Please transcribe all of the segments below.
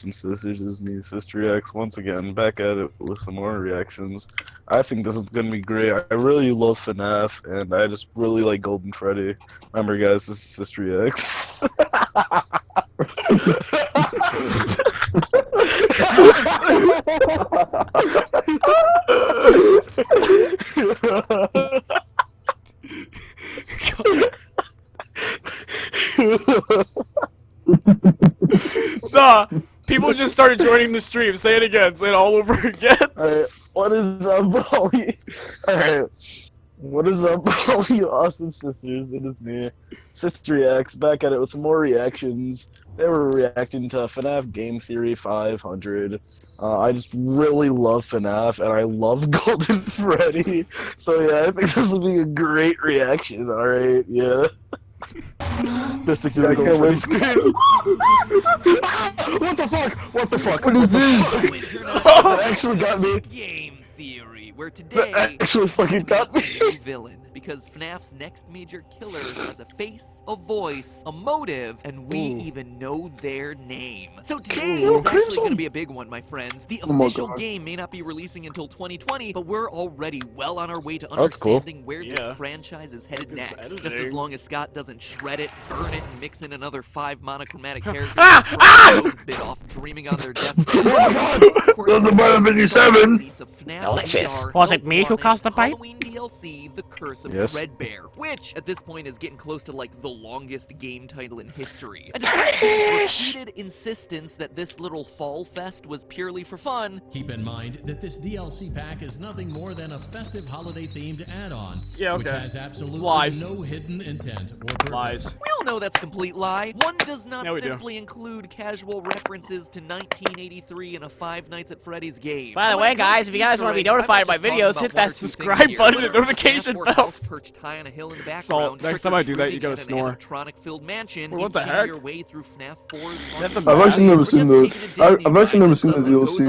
Some sisters, is me, CistReactZ, once again, back at it with some more reactions. I think this is gonna be great. I really love FNAF, and I just really like Golden Freddy. Remember, guys, this is CistReactZ. Nah, people just started joining the stream. Say it again. Say it all over again. Alright, what is up, all you... Alright, what is up, all you awesome sisters? It is me, CistReactZ, back at it with more reactions. They were reacting to FNAF Game Theory 500. I just really love FNAF, and I love Golden Freddy. So yeah, I think this will be a great reaction, alright, yeah. Just to Golden Freddy scream. What the fuck? What the fuck? What is this? That actually got me. Game Theory, where today That actually fucking got me. villain, because FNAF's next major killer has a face, a voice, a motive, and we even know their name. So today is actually going to be a big one, my friends. The official game may not be releasing until 2020, but we're already well on our way to understanding where this franchise is headed next. Just as long as Scott doesn't shred it, burn it, and mix in another 5 monochromatic characters bit off dreaming on their deathbed. Of course, Delicious. Was it me who caused the bite? Halloween DLC, The Curse of Dreadbear, which at this point is getting close to like the longest game title in history. And despite Gabe's repeated insistence that this little fall fest was purely for fun, keep in mind that this DLC pack is nothing more than a festive holiday-themed add-on, Yeah, okay. which has absolutely no hidden intent or purpose. Lies. we all know that's a complete lie. One does not simply include casual references to 1983 in a Five Nights at Freddy's game. By the way, guys, if you guys want to be notified by videos, hit that subscribe button and notification bell. Perched high on a hill in the background. Salt, next time I do that, you gotta snore. Animatronic-filled mansion. What the heck? Your way through FNAF 4's I've actually never seen the DLC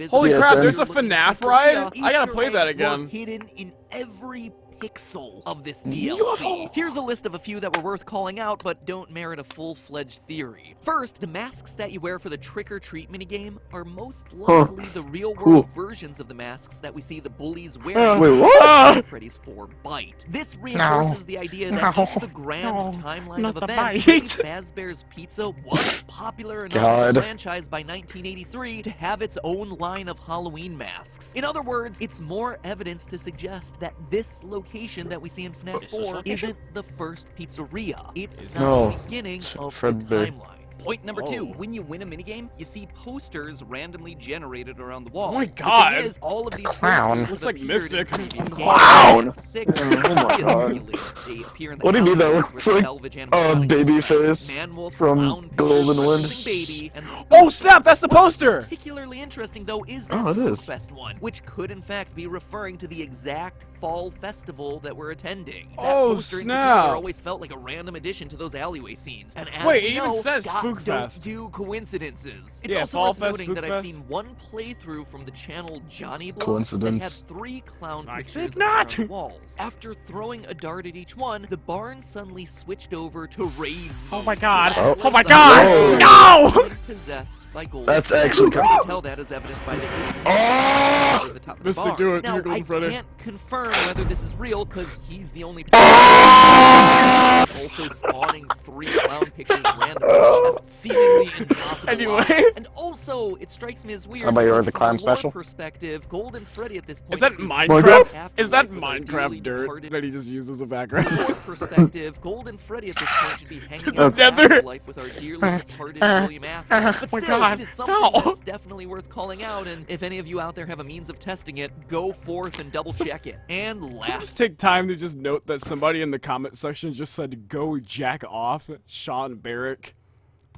yet. Holy crap, there's a FNAF ride? I gotta play that again. Hidden in every pixel of this DLC. Here's a list of a few that were worth calling out, but don't merit a full-fledged theory. First, the masks that you wear for the trick-or-treat minigame are most likely the real-world versions of the masks that we see the bullies wearing in Freddy's 4 Bite. This reinforces the idea that in the grand timeline of events, Fazbear's Pizza was popular enough as a franchise by 1983 to have its own line of Halloween masks. In other words, it's more evidence to suggest that this location that we see in FNAF 4 isn't the first pizzeria. It's not the beginning of the timeline. Point number 2, when you win a minigame, you see posters randomly generated around the walls. Oh my god! The thing is, all of these posters looks like Mystic. Clown! What do you mean that looks like baby face from Golden Wind? Oh snap, that's the poster! Particularly interesting though is that Fest one, which could in fact be referring to the exact fall festival that we're attending. That poster in particular always felt like a random addition to those alleyway scenes. And as wait, we it even says Scott Spook Fest. Don't do coincidences. It's Yeah, also Fall worth Fest, noting Spook that Fest. I've seen one playthrough from the channel Johnny Blogs Coincidence. that had 3 clown I pictures did not. on the walls. After throwing a dart at each one, the barn suddenly switched over to Rave. Oh my god! Oh my That god! No! Possessed by Golden That's Freddy. actually You can tell that as evidenced by the at the top of the Mystic, barn. do it. Now, Do Golden I Freddy. can't confirm whether this is real because he's the only also spawning 3 clown pictures randomly, just seemingly impossible. Anyway. And also, it strikes me as weird. Somebody because ordered the clown from a lore special? perspective, Golden Freddy at this point Is that could be Minecraft? after Is that life with our dearly Minecraft dirt departed that he just uses as a from a background? lore perspective, Golden Freddy at this point should be hanging the out nether. life with our dearly departed William Afton. But my still, God, it is something that's definitely worth calling out, and if any of you out there have a means of testing it, go forth and double check it. And Just last take time to just note that somebody in the comment section just said, "Go jack off, Sean Barrick."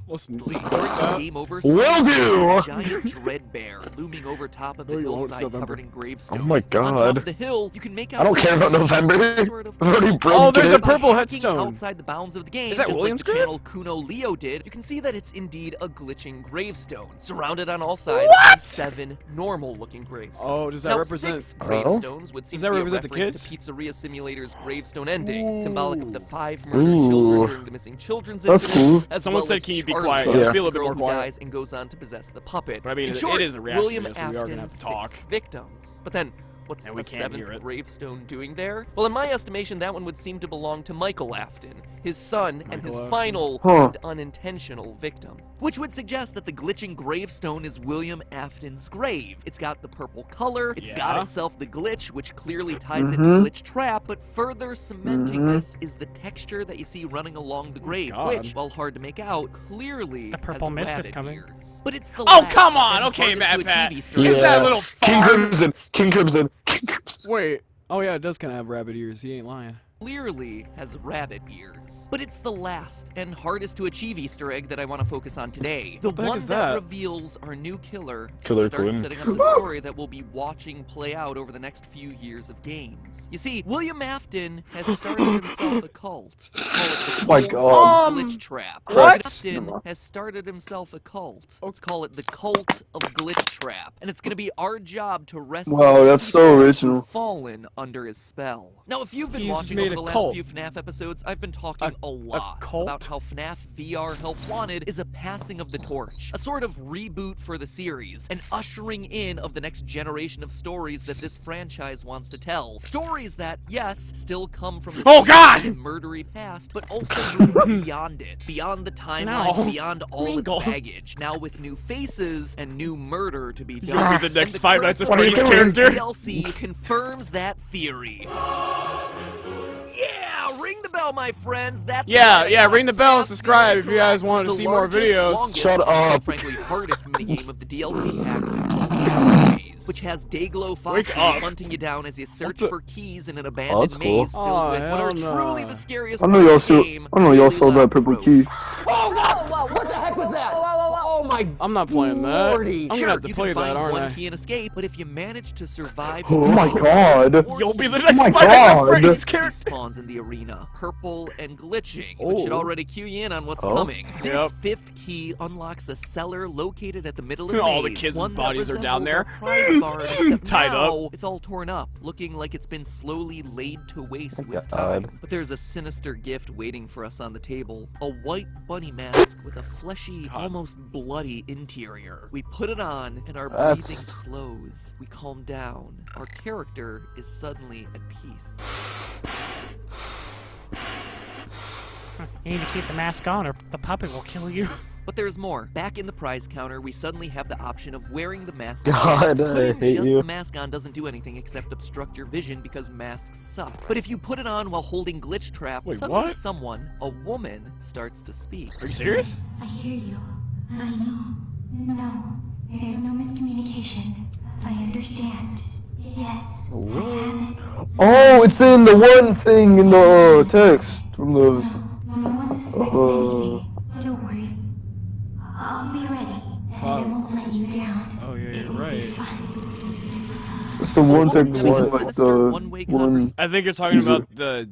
Listen, just note that. game over, Will do! giant Dreadbear looming over top of the No, you won't, it's hillside November. covered in gravestones. Oh my On top god. of the hill, you can make out I don't care about November. sort of I've already broken Oh, there's a it. purple hacking headstone. outside the bounds of the game, Is that just William's like the grave? channel Kuno Leo did. You can see that it's indeed a glitching gravestone, surrounded on all sides by 7 normal-looking gravestones. Oh, does that now, represent- 6 gravestones would seem Does to that be a represent the reference kids? to Pizzeria Simulator's gravestone ending, symbolic of the 5 murdered children during the missing children's That's incident, cool. as Someone well said, as "Can you be be Harley, quiet. the Yeah. Just be a little bit girl more who quiet. dies and goes on to possess the puppet. But I mean, In it short, is a reaction William video, so we are gonna Afton have to talk. 6 victims. But then, what's And we a can't hear 7th it. gravestone doing there? Well, in my estimation, that one would seem to belong to Michael Afton, his son, and his Michael Afton. final and unintentional victim. Which would suggest that the glitching gravestone is William Afton's grave. It's got the purple color, it's got Yeah. itself the glitch, which clearly ties it to Glitchtrap, but further cementing this is the texture that you see running along the grave, God. which, while hard to make out, clearly The purple has mist is rabbit coming. ears. But it's the Oh, last come on. and Okay, hardest to MATPAT. achieve Easter Is egg. that little King farm? Crimson. King Crimson. King Crimson. Wait. Oh yeah, it does kind of have rabbit ears. He ain't lying. Clearly has rabbit ears. But it's the last and hardest to achieve Easter egg that I want to focus on today. The What the heck one is that that? reveals our new killer Killer starts Quinn. setting up the story that we'll be watching play out over the next few years of games. You see, William Afton has started himself a cult. Let's call it the My cult God. of Glitchtrap. What? Afton has started himself a cult. Let's call it the cult of Glitchtrap. And it's gonna be our job to rescue Wow, that's so people original. who've fallen under his spell. Now, if you've been He's watching made over a the last cult. few FNAF episodes, I've been talking a lot cult? about how FNAF VR Help Wanted is a passing of the torch, a sort of reboot for the series, an ushering in of the next generation of stories that this franchise wants to tell. Stories that, yes, still come from the Oh, God! and murdery past, but also move beyond it, beyond the timeline, No. beyond all Ringo. its baggage, now with new faces and new murder to be done. You'll be the next And Five Nights at curse of Freddy's the character. DLC confirms that theory. Yeah, ring the bell, my friends. That's Yeah, right, yeah, I got ring the bell and FNAF subscribe if you guys Correct. want to The see more largest, videos. longest, Shut and quite up. frankly, hardest minigame of the DLC pack is called Maze, which has Dayglow Wake Foxy up. hunting you down as you search the- for keys in an Oh, abandoned that's cool. maze filled Oh, with what are hell truly no. the scariest I know parts y'all of the saw. game. I know y'all really saw loud that purple growth. key. What the heck was that? Oh my I'm not playing that. Lordy. I'm Sure, gonna have to you play can find that, aren't one I? key and escape, but if you manage to survive, Oh my God. You'll be the next my Five Nights at God. Freddy's Key character. spawns in the arena, purple and glitching, which should Oh. already cue you in on what's Oh. coming. This Yep. 5th key unlocks a cellar located at the middle of the All the maze, kids' one that bodies are down there. resembles our prize bar, except Tied up. now it's all torn up, looking like it's been slowly laid to waste with God. time. But there's a sinister gift waiting for us on the table, a white bunny mask with a fleshy, almost bloody interior. We put it on, and our breathing That's- slows. We calm down. Our character is suddenly at peace. You need to keep the mask on or the puppet will kill you. But there's more. Back in the prize counter, we suddenly have the option of wearing the mask. God, again. I Putting hate just you. the mask on doesn't do anything except obstruct your vision because masks suck. But if you put it on while holding Glitchtrap, Wait, suddenly what? someone, a woman, starts to speak. Are you serious? I hear you. I know. No, there's no miscommunication. I understand. Yes, I have it. Oh, it's in the one thing in the text from the. No one suspects anything. Don't worry. I'll be ready, and I won't let you down. Oh yeah, It you're will be right. fun. It's the one thing Having a like sinister the one-way one. conversation. I think you're talking Teaser. about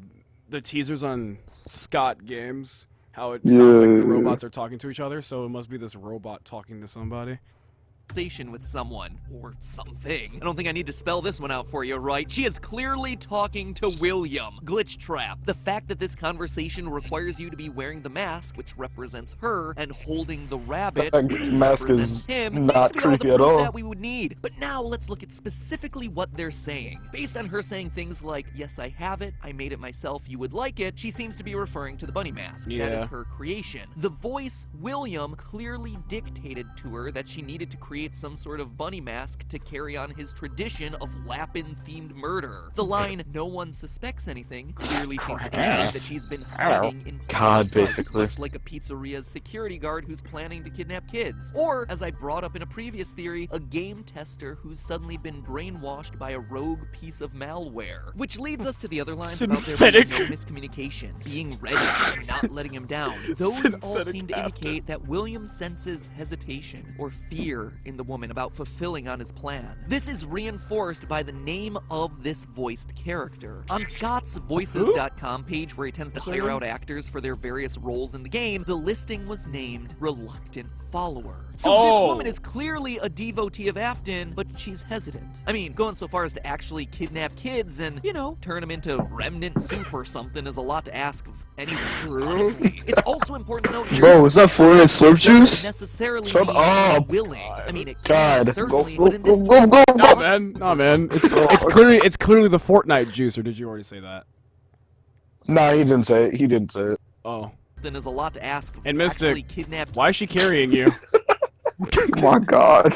the teasers on Scott games. How it sounds like the Yeah. robots are talking to each other, so it must be this robot talking to somebody. With someone or something. I don't think I need to spell this one out for you, right? She is clearly talking to William. Glitchtrap. The fact that this conversation requires you to be wearing the mask, which represents her, and holding the rabbit, That which mask represents is him, seems not to be all the creepy at proof all. that we would need. But now let's look at specifically what they're saying. Based on her saying things like, "Yes, I have it. I made it myself. You would like it." She seems to be referring to the bunny mask. That Yeah. is her creation. The voice William clearly dictated to her that she needed to create some sort of bunny mask to carry on his tradition of Lapin-themed murder. The line, "No one suspects anything," clearly seems to indicate Yes. that she's been hiding in plain God, sight, basically. much like a pizzeria's security guard who's planning to kidnap kids. Or, as I brought up in a previous theory, a game tester who's suddenly been brainwashed by a rogue piece of malware. Which leads us to the other lines about there being no Synthetic. miscommunication, being ready, and not letting him down. Those all Synthetic seem to after. indicate that William senses hesitation or fear in the woman about fulfilling on his plan. This is reinforced by the name of this voiced character. On Scott's Voices.com page, where he tends to hire out actors for their various roles in the game, the listing was named Reluctant Follower. So this woman is clearly a devotee of Afton, but she's hesitant. I mean, going so far as to actually kidnap kids and, you know, turn them into remnant soup or something is a lot to ask of anyone, honestly. It's also important to note here, Bro, is that Florida slurp juice? necessarily Shut up. willing. I mean, it God. can, certainly, Go, but in this go, go, go, No, man. No, man. It's clearly the Fortnite juice, or did you already say that? Nah, he didn't say it. He didn't say it. Oh. then is a lot to ask of And actually Mystic, kidnapped why is she carrying you? Oh my god.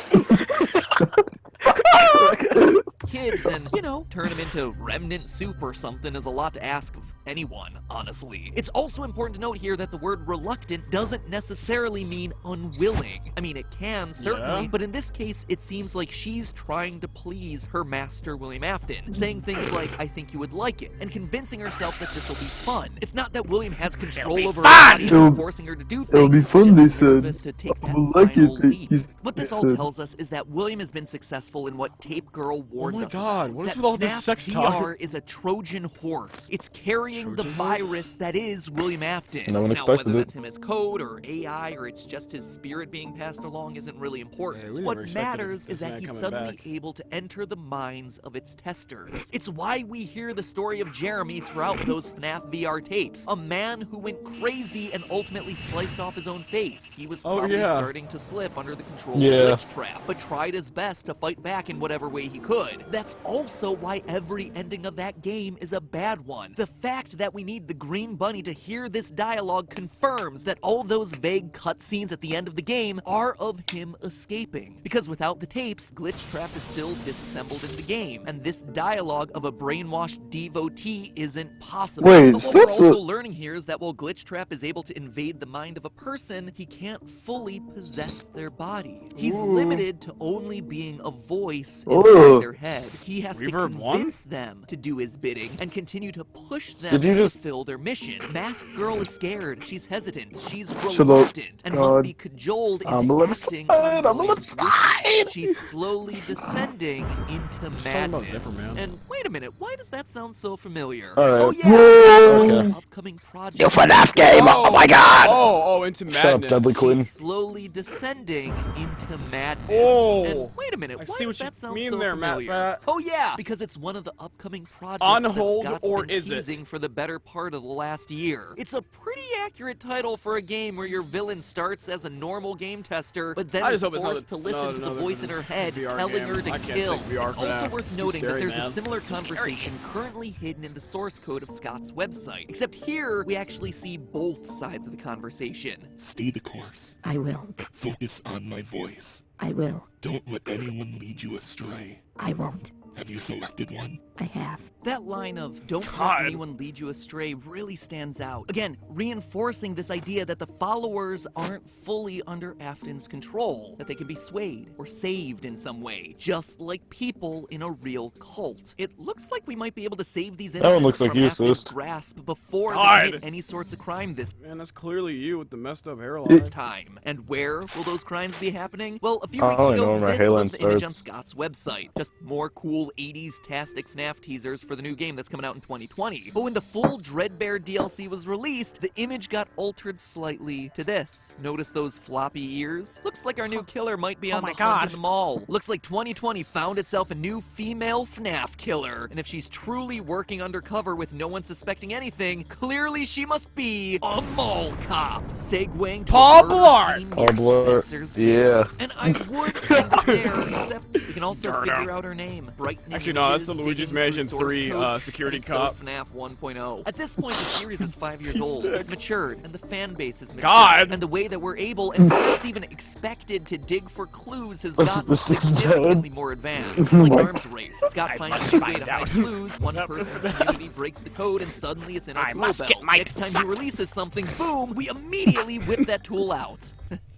kids and, you know, turn them into remnant soup or something is a lot to ask of anyone, honestly. It's also important to note here that the word reluctant doesn't necessarily mean unwilling. I mean, it can, certainly, but in this case, it seems like she's trying to please her master, William Afton, saying things like, I think you would like it, and convincing herself that this will be fun. It's not that William has control over her body and is forcing her to do things. It'll be fun, she's they just nervous said. to take I that will like final it, leap. he's- What this they all said. tells us is that William has been successful in what Tape Girl warned us God, about. what is That with all this FNAF sex VR talk? is a Trojan horse. It's carrying the virus that is William Afton. No one Now, expected whether it. that's him as code or AI or it's just his spirit being passed along isn't really important. Yeah, we never What expected matters this is that man he's coming suddenly back. able to enter the minds of its testers. It's why we hear the story of Jeremy throughout those FNAF VR tapes. A man who went crazy and ultimately sliced off his own face. He was probably starting to slip under the control of Glitchtrap, but tried his best to fight back in whatever way he could. That's also why every ending of that game is a bad one. The fact that we need the green bunny to hear this dialogue confirms that all those vague cutscenes at the end of the game are of him escaping. Because without the tapes, Glitchtrap is still disassembled in the game, and this dialogue of a brainwashed devotee isn't possible. Wait, but what we're that's also a- learning here is that while Glitchtrap is able to invade the mind of a person, he can't fully possess their body. He's limited to only being a voice inside their head. He has to Reverb one? convince them to do his bidding and continue to push them Did you to just- fulfill their mission. Mask Girl is scared, she's hesitant, she's up, reluctant, and must God. be cajoled I'm into a little acting side, on I'm a little William's wishes. She's slowly descending into talking about madness. Zipper Man. And wait a minute, why does that sound so familiar? Alright. Oh yeah, Whoa. that's Okay. an upcoming project. Yo, FNAF game, oh my god! Oh, into madness. Shut up, Deadly Queen. She's slowly descending into madness. Oh. And wait a minute, I why see does what you that sound mean so there, familiar? MATPAT. Oh yeah, because it's one of the upcoming projects On that hold, Scott's or been is it? teasing for the better part of the last year. It's a pretty accurate title for a game where your villain starts as a normal game tester, but then I is just hope it's not forced to a- listen no, to no, the no, voice no, in her no. head VR telling game. her to I can't kill. take VR It's for also that. worth It's too noting that scary, there's a man. similar conversation currently hidden in the source code of Scott's website. Except here, we actually see both sides of the conversation. Stay the course. I will. Focus on my voice. I will. Don't let anyone lead you astray. I won't. Have you selected one? I have. That line of, don't God. let anyone lead you astray, really stands out. Again, reinforcing this idea that the followers aren't fully under Afton's control, that they can be swayed or saved in some way, just like people in a real cult. It looks like we might be able to save these one innocents looks like from you, Afton's Sist. grasp before God. they commit any sorts of crime this Man, that's clearly you with the messed up hairline. time. And where will those crimes be happening? Well, a few I weeks only know ago, where my this hairline was the image on starts. Scott's website. Just more cool 80s-tastic FNAF teasers for the new game that's coming out in 2020. But when the full Dreadbear DLC was released, the image got altered slightly to this. Notice those floppy ears? Looks like our new killer might be Oh on my the hunt God. in the mall. Looks like 2020 found itself a new female FNAF killer. And if she's truly working undercover with no one suspecting anything, clearly she must be a mall cop. Segueing to Paul a murder Blart. scene Paul near Blart. Spencer's Yeah. House. And I would end it there, except you can also figure out her name. Brightening Actually, no, that's the images, Luigi's digging Mansion through source 3 code, security and so cop. FNAF 1.0. At this point, the series is 5 years old. It's matured, and the fan base is matured. God. And the way that we're able, and perhaps even expected, to dig for clues has gotten This is significantly more advanced. It's like Arms Race. Scott finds must a new way find to hide out. clues, one person in the community breaks the code, and suddenly it's in our I tool must belt. get my Next time he releases something, boom, we immediately whip that tool out.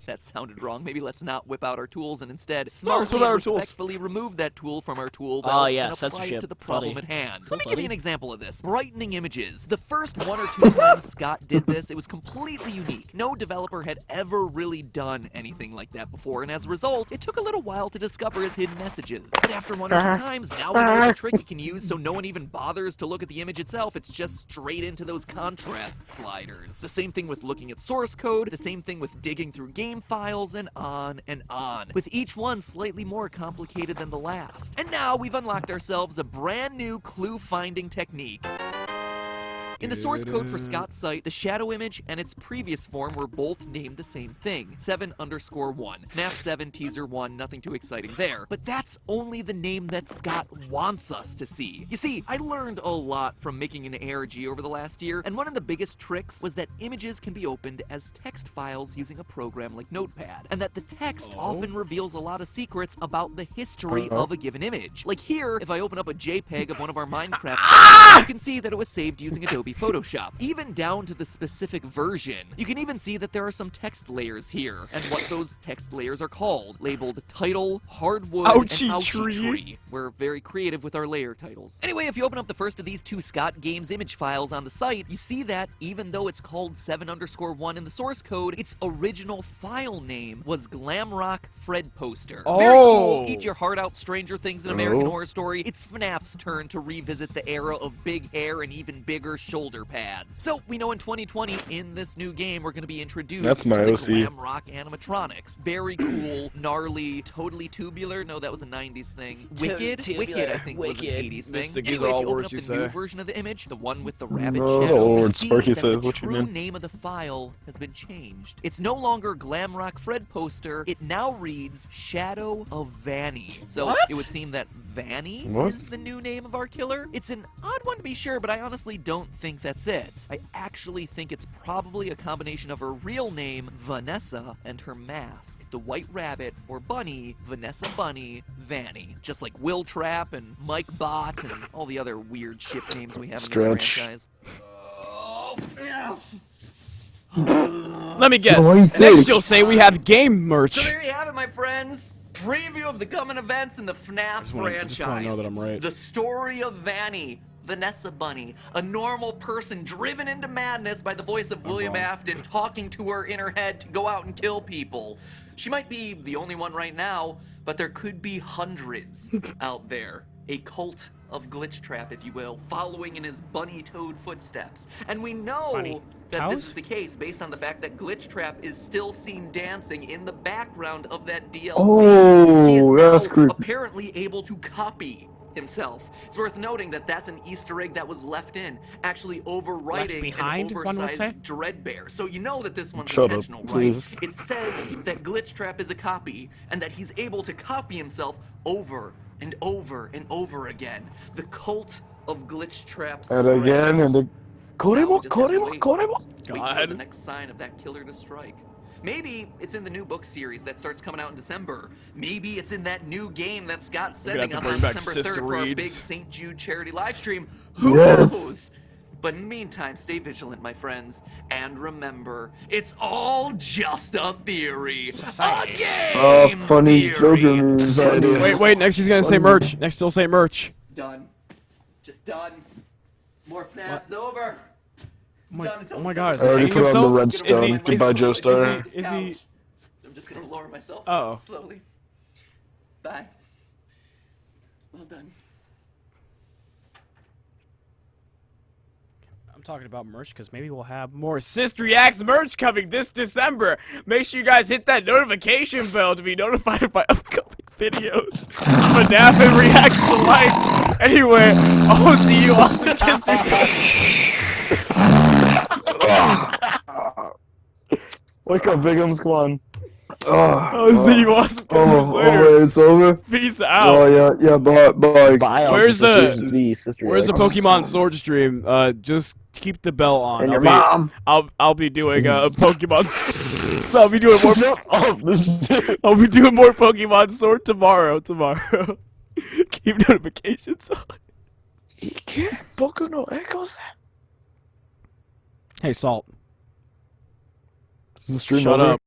That sounded wrong. Maybe let's not whip out our tools and instead No, let's smartly whip out and our tools. respectfully remove that tool from our tool Oh, belt yeah, and apply it censorship. to the problem Funny. at hand. So Let me give you funny. an example of this. Brightening images. The first 1 or 2 times Scott did this, it was completely unique. No developer had ever really done anything like that before, and as a result, it took a little while to discover his hidden messages. But after 1 or 2 times, now we know it's a trick you can use so no one even bothers to look at the image itself. It's just straight into those contrast sliders. The same thing with looking at source code, the same thing with digging through game files, and on, with each one slightly more complicated than the last. And now we've unlocked ourselves a brand new clue-finding technique. In the source code for Scott's site, the shadow image and its previous form were both named the same thing, 7_1. FNAF 7 Teaser 1, nothing too exciting there. But that's only the name that Scott wants us to see. You see, I learned a lot from making an ARG over the last year, and one of the biggest tricks was that images can be opened as text files using a program like Notepad, and that the text often reveals a lot of secrets about the history of a given image. Like here, if I open up a JPEG of one of our Minecraft files, you can see that it was saved using Adobe Photoshop, even down to the specific version. You can even see that there are some text layers here, and what those text layers are called, labeled title, hardwood, Ouchie and ouchie tree. tree. We're very creative with our layer titles. Anyway, if you open up the first of these 2 Scott Games image files on the site, you see that even though it's called 7_1 in the source code, its original file name was Glamrock Fred Poster. Very cool. Eat your heart out, Stranger Things in American Horror Story. It's FNAF's turn to revisit the era of big hair and even bigger shoulder pads. So we know in 2020, in this new game, we're going to be introduced That's my to the OC. glam rock animatronics. Very cool, gnarly, totally tubular. No, that was a 90s thing. Wicked, I think, was an 80s thing. Mystic, Anyway, these are if all you open words up you the new say. version of the image, the one with the rabbit No, shadow, you Lord see Sparky that says, the what you true mean? name of the file has been changed. It's no longer Glamrock Fred Poster. It now reads Shadow of Vanny. So it would seem that Vanny What? is the new name of our killer. It's an odd one to be sure, but I honestly don't think that's it. I actually think it's probably a combination of her real name, Vanessa, and her mask, the White Rabbit, or Bunny, Vanessa Bunny, Vanny. Just like Will Trap and Mike Bot and all the other weird ship names we have in Stretch. this franchise. Let me guess. What do you Next think? you'll say we have game So merch. there you have it, my friends. Preview of the coming events in the FNAF just wanna franchise. know that I'm right. The story of Vanny, Vanessa Bunny, a normal person driven into madness by the voice of William Afton talking to her in her head to go out and kill people. She might be the only one right now, but there could be hundreds out there. A cult of Glitchtrap, if you will, following in his bunny toad footsteps. And we know Bunny that cows? this is the case based on the fact that Glitchtrap is still seen dancing in the background of that DLC. Oh, he is that's now creepy. apparently able to copy himself. It's worth noting that that's an Easter egg that was left in, actually overwriting behind, an one would say? oversized Dreadbear. So you know that this one's Shut up, intentional, right? please. It says that Glitchtrap is a copy, and that he's able to copy himself over and over and over again. The cult of Glitchtrap And again, and again. Now we Koremo, just have to Koremo, wait. Koremo. Wait for God. the next sign of that killer to strike. Maybe it's in the new book series that starts coming out in December. Maybe it's in that new game that Scott's We're gonna sending have us to on bring back December 3rd for our big CistReactZ. St. Jude charity live stream. Who Yes. knows? But in the meantime, stay vigilant, my friends. And remember, it's all just a theory. A game Funny theory. children. Wait, next he's gonna say merch. Next he'll say merch. Done. Just done. More FNAF's over. Oh my god, is I he already hanging put on the himself? redstone. Is he- Goodbye, Joe Star. Is he? I'm just gonna lower myself Oh. slowly. Bye. Well done. I'm talking about merch because maybe we'll have more CistReactZ merch coming this December. Make sure you guys hit that notification bell to be notified by upcoming videos. FNAF and Reaction Life. Anyway, I'll see you awesome kissers. Wake up, Bigums, come on. I'll see you awesome kissers later. It's over. Peace Oh out. yeah, bye. Bye, Where's awesome the- sisters. It's me, Where's the CistReactZ. Pokemon Sword stream? Just keep the bell on. And your mom. I'll be doing a Pokemon. So I'll be doing more. Shut up, this is it. I'll be doing more Pokemon Sword tomorrow. Keep notifications on. Boku no Echoes. Hey, Salt. Is the stream Shut over? up.